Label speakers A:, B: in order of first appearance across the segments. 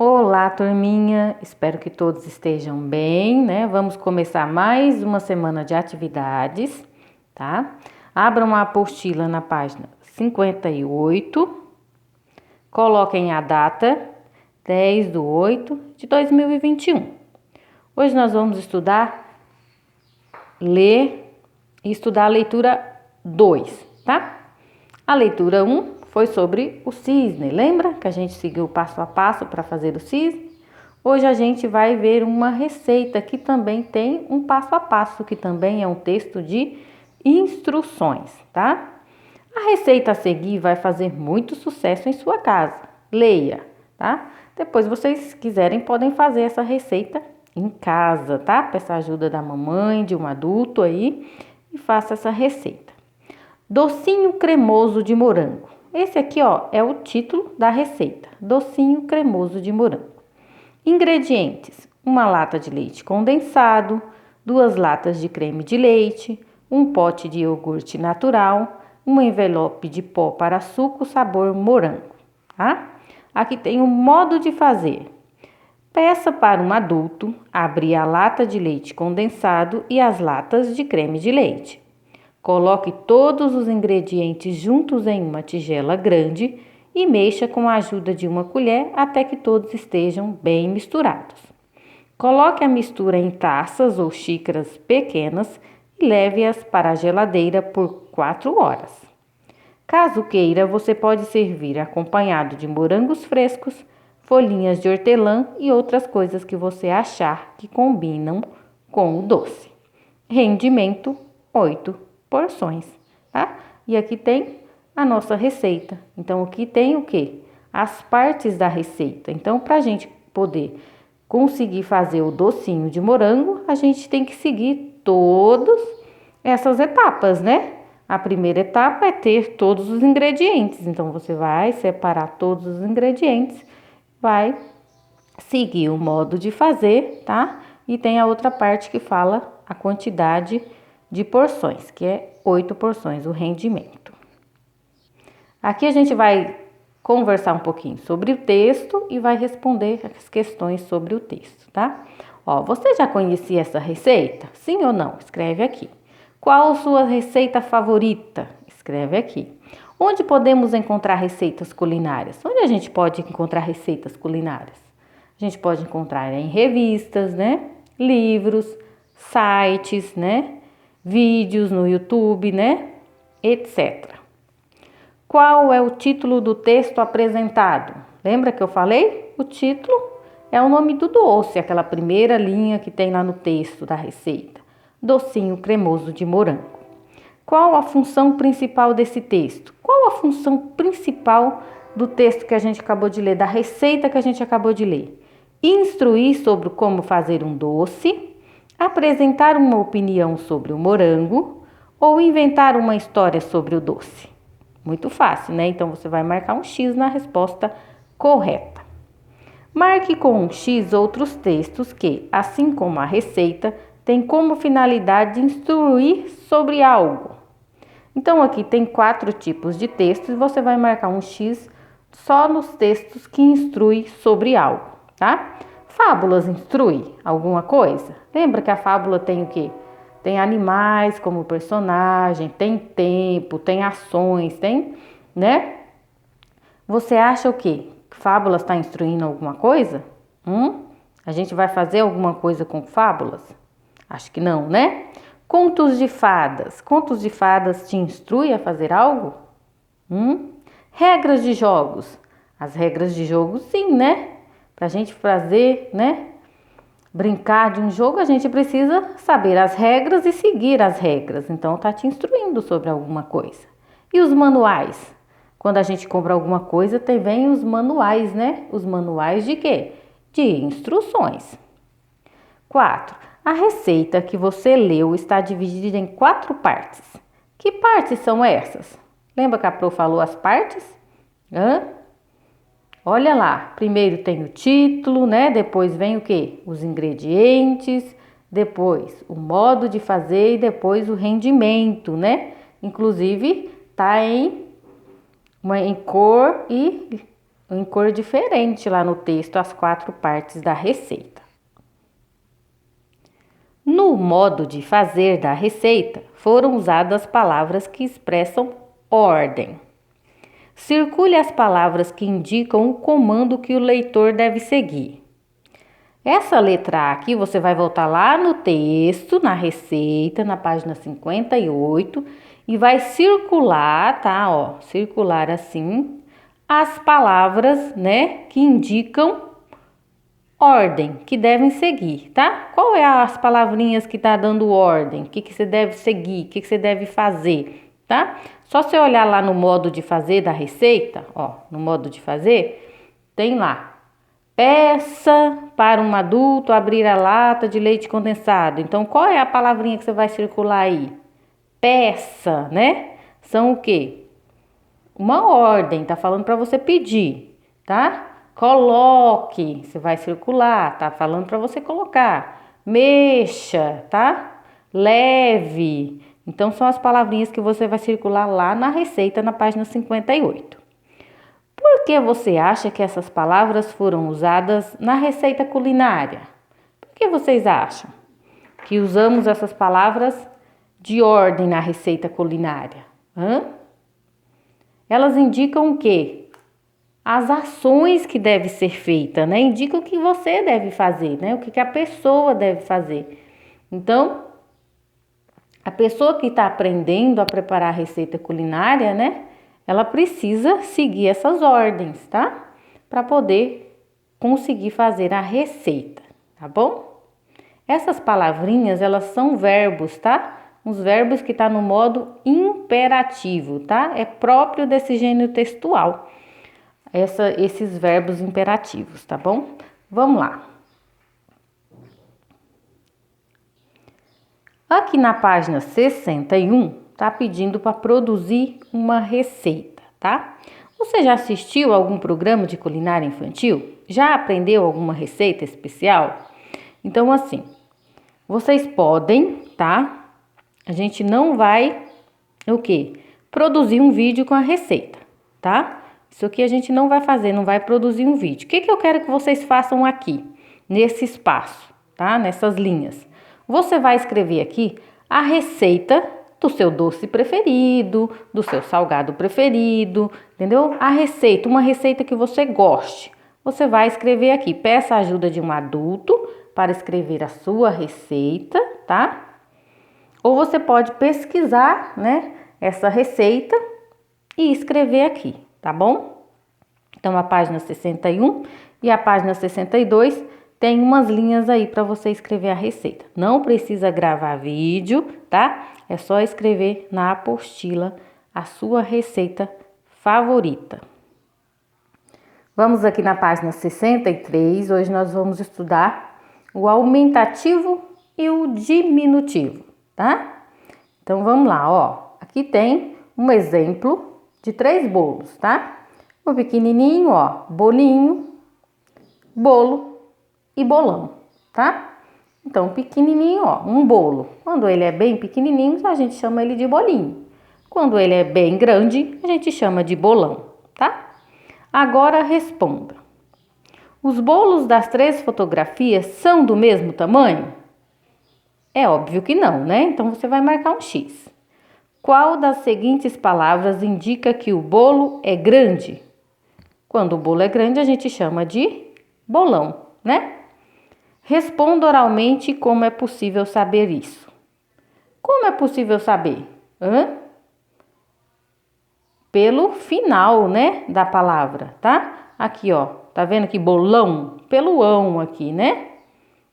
A: Olá, turminha! Espero que todos estejam bem, né? Vamos começar mais uma semana de atividades, tá? Abram a apostila na página 58, coloquem a data 10/8/2021. Hoje nós vamos ler e estudar a leitura 2, tá? A leitura 1 foi sobre o cisne, lembra que a gente seguiu passo a passo para fazer o cisne? Hoje a gente vai ver uma receita que também tem um passo a passo, que também é um texto de instruções, tá? A receita a seguir vai fazer muito sucesso em sua casa. Leia, tá? Depois, vocês quiserem, podem fazer essa receita em casa, tá? Peça a ajuda da mamãe, de um adulto aí e faça essa receita. Docinho cremoso de morango. Esse aqui, ó, é o título da receita. Docinho cremoso de morango. Ingredientes: uma lata de leite condensado, 2 latas de creme de leite, um pote de iogurte natural, um envelope de pó para suco sabor morango, tá? Aqui tem o modo de fazer. Peça para um adulto abrir a lata de leite condensado e as latas de creme de leite. Coloque todos os ingredientes juntos em uma tigela grande e mexa com a ajuda de uma colher até que todos estejam bem misturados. Coloque a mistura em taças ou xícaras pequenas e leve-as para a geladeira por 4 horas. Caso queira, você pode servir acompanhado de morangos frescos, folhinhas de hortelã e outras coisas que você achar que combinam com o doce. Rendimento: 8 porções, tá? E aqui tem a nossa receita. Então, aqui tem o quê? As partes da receita. Então, para a gente poder conseguir fazer o docinho de morango, a gente tem que seguir todas essas etapas, né? A primeira etapa é ter todos os ingredientes. Então, você vai separar todos os ingredientes, vai seguir o modo de fazer, tá? E tem a outra parte que fala a quantidade de porções, que é 8 porções, o rendimento. Aqui a gente vai conversar um pouquinho sobre o texto e vai responder as questões sobre o texto, tá? Ó, você já conhecia essa receita? Sim ou não? Escreve aqui. Qual a sua receita favorita? Escreve aqui. Onde podemos encontrar receitas culinárias? Onde a gente pode encontrar receitas culinárias? A gente pode encontrar em revistas, né? Livros, sites, né? Vídeos no YouTube, né? Etc. Qual é o título do texto apresentado? Lembra que eu falei? O título é o nome do doce, aquela primeira linha que tem lá no texto da receita. Docinho cremoso de morango. Qual a função principal desse texto? Qual a função principal do texto que a gente acabou de ler, da receita que a gente acabou de ler? Instruir sobre como fazer um doce, apresentar uma opinião sobre o morango ou inventar uma história sobre o doce. Muito fácil, né? Então, você vai marcar um X na resposta correta. Marque com um X outros textos que, assim como a receita, têm como finalidade instruir sobre algo. Então, aqui tem 4 tipos de textos e você vai marcar um X só nos textos que instruem sobre algo, tá? Fábulas instrui alguma coisa? Lembra que a fábula tem o quê? Tem animais como personagem, tem tempo, tem ações, tem, né? Você acha o quê? Que fábulas está instruindo alguma coisa? A gente vai fazer alguma coisa com fábulas? Acho que não, né? Contos de fadas. Contos de fadas te instrui a fazer algo? Regras de jogos. As regras de jogo, sim, né? Pra gente fazer, né? Brincar de um jogo, a gente precisa saber as regras e seguir as regras. Então, tá te instruindo sobre alguma coisa. E os manuais? Quando a gente compra alguma coisa, vem os manuais, né? Os manuais de quê? De instruções. 4. A receita que você leu está dividida em 4 partes. Que partes são essas? Lembra que a Pro falou as partes? Olha lá, primeiro tem o título, né? Depois vem o quê? Os ingredientes, depois o modo de fazer e depois o rendimento, né? Inclusive tá em cor e em cor diferente lá no texto as 4 partes da receita. No modo de fazer da receita, foram usadas palavras que expressam ordem. Circule as palavras que indicam o comando que o leitor deve seguir. Essa letra A aqui, você vai voltar lá no texto, na receita, na página 58, e vai circular, tá? Ó, circular assim, as palavras, né, que indicam ordem, que devem seguir, tá? Qual é as palavrinhas que tá dando ordem? O que você deve seguir? O que você deve fazer, tá? Só você olhar lá no modo de fazer da receita, ó, no modo de fazer, tem lá. Peça para um adulto abrir a lata de leite condensado. Então, qual é a palavrinha que você vai circular aí? Peça, né? São o quê? Uma ordem, tá falando para você pedir, tá? Coloque, você vai circular, tá falando para você colocar. Mexa, tá? Leve. Então, são as palavrinhas que você vai circular lá na receita, na página 58. Por que você acha que essas palavras foram usadas na receita culinária? Por que vocês acham que usamos essas palavras de ordem na receita culinária? Elas indicam o quê? As ações que devem ser feitas, né? Indicam o que você deve fazer, né? O que a pessoa deve fazer. Então, a pessoa que está aprendendo a preparar a receita culinária, né? Ela precisa seguir essas ordens, tá? Para poder conseguir fazer a receita, tá bom? Essas palavrinhas, elas são verbos, tá? Os verbos que tá no modo imperativo, tá? É próprio desse gênero textual. Esses verbos imperativos, tá bom? Vamos lá. Aqui na página 61, tá pedindo para produzir uma receita, tá? Você já assistiu a algum programa de culinária infantil? Já aprendeu alguma receita especial? Então, assim, vocês podem, tá? A gente não vai, o quê? Produzir um vídeo com a receita, tá? Isso aqui a gente não vai fazer, não vai produzir um vídeo. O que eu quero que vocês façam aqui, nesse espaço, tá? Nessas linhas. Você vai escrever aqui a receita do seu doce preferido, do seu salgado preferido, entendeu? A receita, uma receita que você goste. Você vai escrever aqui, peça a ajuda de um adulto para escrever a sua receita, tá? Ou você pode pesquisar, né, essa receita e escrever aqui, tá bom? Então, a página 61 e a página 62 tem umas linhas aí para você escrever a receita. Não precisa gravar vídeo, tá? É só escrever na apostila a sua receita favorita. Vamos aqui na página 63. Hoje nós vamos estudar o aumentativo e o diminutivo, tá? Então, vamos lá, ó. Aqui tem um exemplo de 3 bolos, tá? O pequenininho, ó, bolinho, bolo e bolão, tá? Então, pequenininho, ó, um bolo. Quando ele é bem pequenininho, a gente chama ele de bolinho. Quando ele é bem grande, a gente chama de bolão, tá? Agora responda. Os bolos das 3 fotografias são do mesmo tamanho? É óbvio que não, né? Então, você vai marcar um X. Qual das seguintes palavras indica que o bolo é grande? Quando o bolo é grande, a gente chama de bolão, né? Responda oralmente como é possível saber isso. Como é possível saber? Pelo final, né, da palavra, tá? Aqui, ó, tá vendo aqui bolão? Pelo ão aqui, né?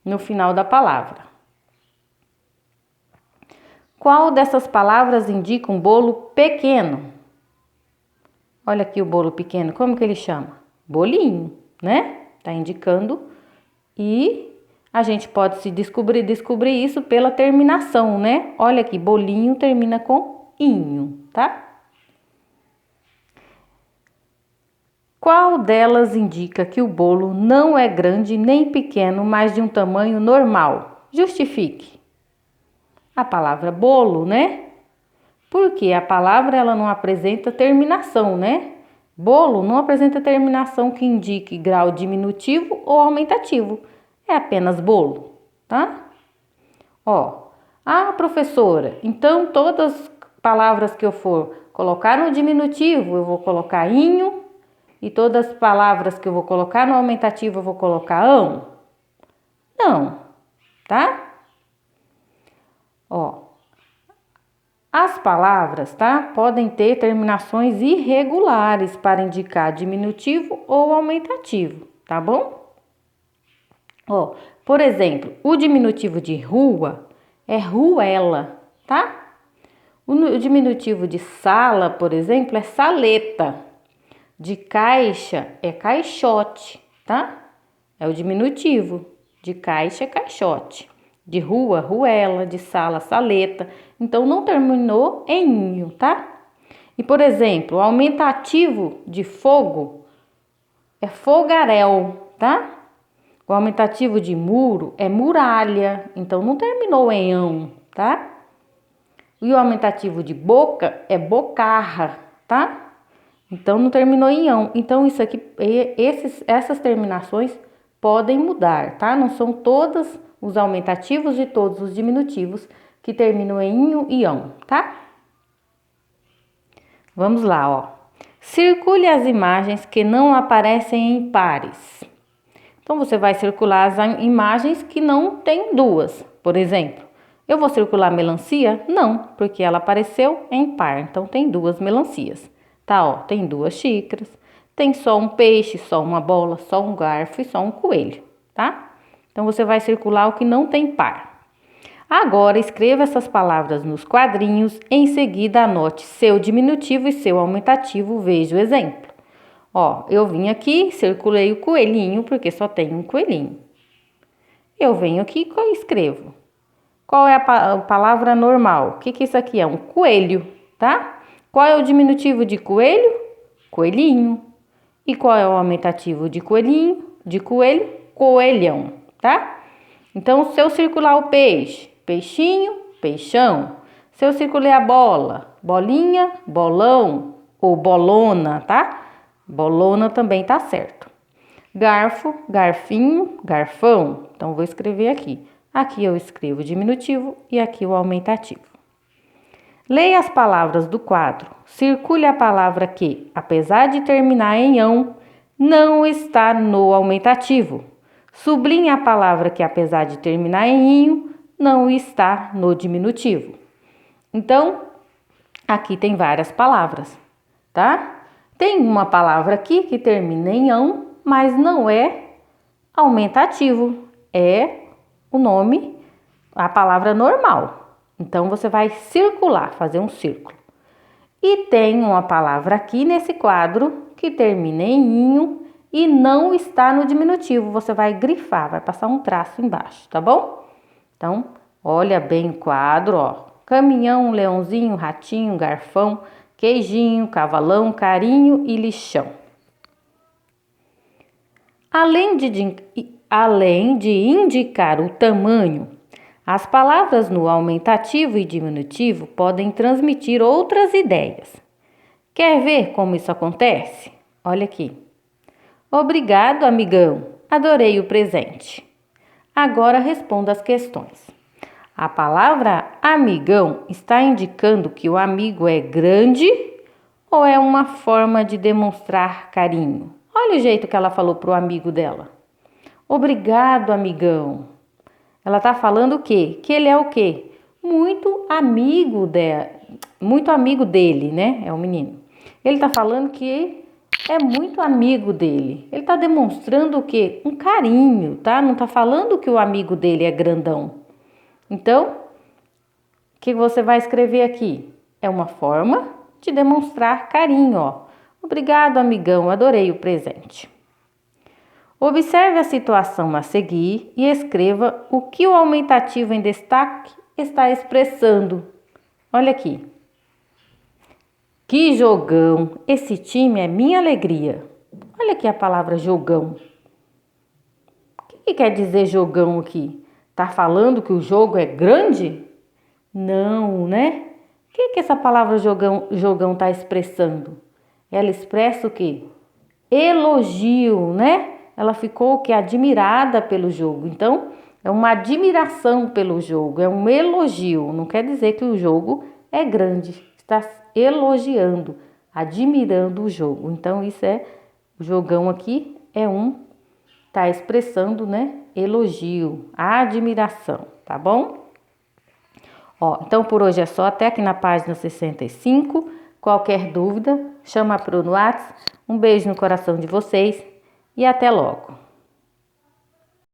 A: No final da palavra. Qual dessas palavras indica um bolo pequeno? Olha aqui o bolo pequeno, como que ele chama? Bolinho, né? Tá indicando. E a gente pode se descobrir isso pela terminação, né? Olha aqui, bolinho termina com inho, tá? Qual delas indica que o bolo não é grande nem pequeno, mas de um tamanho normal? Justifique. A palavra bolo, né? Porque a palavra ela não apresenta terminação, né? Bolo não apresenta terminação que indique grau diminutivo ou aumentativo. É apenas bolo, tá? Ó, professora, então todas as palavras que eu for colocar no diminutivo, eu vou colocar inho, e todas as palavras que eu vou colocar no aumentativo, eu vou colocar ão? Não, tá? Ó, as palavras, tá? Podem ter terminações irregulares para indicar diminutivo ou aumentativo, tá bom? Ó, por exemplo, o diminutivo de rua é ruela, tá? O diminutivo de sala, por exemplo, é saleta. De caixa é caixote, tá? É o diminutivo. De caixa é caixote. De rua, ruela. De sala, saleta. Então, não terminou em inho, tá? E, por exemplo, o aumentativo de fogo é fogaréu, tá? O aumentativo de muro é muralha. Então, não terminou em ão, tá? E o aumentativo de boca é bocarra, tá? Então, não terminou em ão. Então, isso aqui, essas terminações podem mudar, tá? Não são todos os aumentativos e todos os diminutivos que terminam em inho e ão, tá? Vamos lá, ó. Circule as imagens que não aparecem em pares. Então, você vai circular as imagens que não tem duas. Por exemplo, eu vou circular melancia? Não, porque ela apareceu em par. Então, tem duas melancias. Tá, ó, tem duas xícaras. Tem só um peixe, só uma bola, só um garfo e só um coelho, tá? Então, você vai circular o que não tem par. Agora, escreva essas palavras nos quadrinhos. Em seguida, anote seu diminutivo e seu aumentativo. Veja o exemplo. Ó, eu vim aqui, circulei o coelhinho, porque só tem um coelhinho. Eu venho aqui e escrevo. Qual é a palavra normal? O que isso aqui é? Um coelho, tá? Qual é o diminutivo de coelho? Coelhinho. E qual é o aumentativo de coelhinho? De coelho? Coelhão, tá? Então, se eu circular o peixe, peixinho, peixão. Se eu circular a bola, bolinha, bolão ou bolona, tá? Bolona também tá certo. Garfo, garfinho, garfão. Então, vou escrever aqui. Aqui eu escrevo o diminutivo e aqui o aumentativo. Leia as palavras do quadro. Circule a palavra que, apesar de terminar em ão, não está no aumentativo. Sublinhe a palavra que, apesar de terminar em inho, não está no diminutivo. Então, aqui tem várias palavras, tá? Tem uma palavra aqui que termina em ão, mas não é aumentativo. É o nome, a palavra normal. Então, você vai circular, fazer um círculo. E tem uma palavra aqui nesse quadro que termina em inho e não está no diminutivo. Você vai grifar, vai passar um traço embaixo, tá bom? Então, olha bem o quadro, ó. Caminhão, leãozinho, ratinho, garfão, queijinho, cavalão, carinho e lixão. Além de indicar o tamanho, as palavras no aumentativo e diminutivo podem transmitir outras ideias. Quer ver como isso acontece? Olha aqui. Obrigado, amigão. Adorei o presente. Agora responda as questões. A palavra amigão está indicando que o amigo é grande ou é uma forma de demonstrar carinho? Olha o jeito que ela falou para o amigo dela. Obrigado, amigão. Ela está falando o quê? Que ele é o quê? Muito amigo dele, né? É o menino. Ele está falando que é muito amigo dele. Ele está demonstrando o quê? Um carinho, tá? Não está falando que o amigo dele é grandão. Então, o que você vai escrever aqui? É uma forma de demonstrar carinho, ó. Obrigado, amigão. Adorei o presente. Observe a situação a seguir e escreva o que o aumentativo em destaque está expressando. Olha aqui. Que jogão! Esse time é minha alegria. Olha aqui a palavra jogão. O que quer dizer jogão aqui? Tá falando que o jogo é grande? Não, né? O que essa palavra jogão tá expressando? ela expressa o quê? Elogio, né? Ela ficou o quê? Admirada pelo jogo. Então, é uma admiração pelo jogo, é um elogio. Não quer dizer que o jogo é grande, está elogiando, admirando o jogo. Então, isso é, o jogão aqui tá expressando, né? Elogio, admiração, tá bom? Ó, então por hoje é só, até aqui na página 65. Qualquer dúvida, chama pro no WhatsApp. Um beijo no coração de vocês e até logo.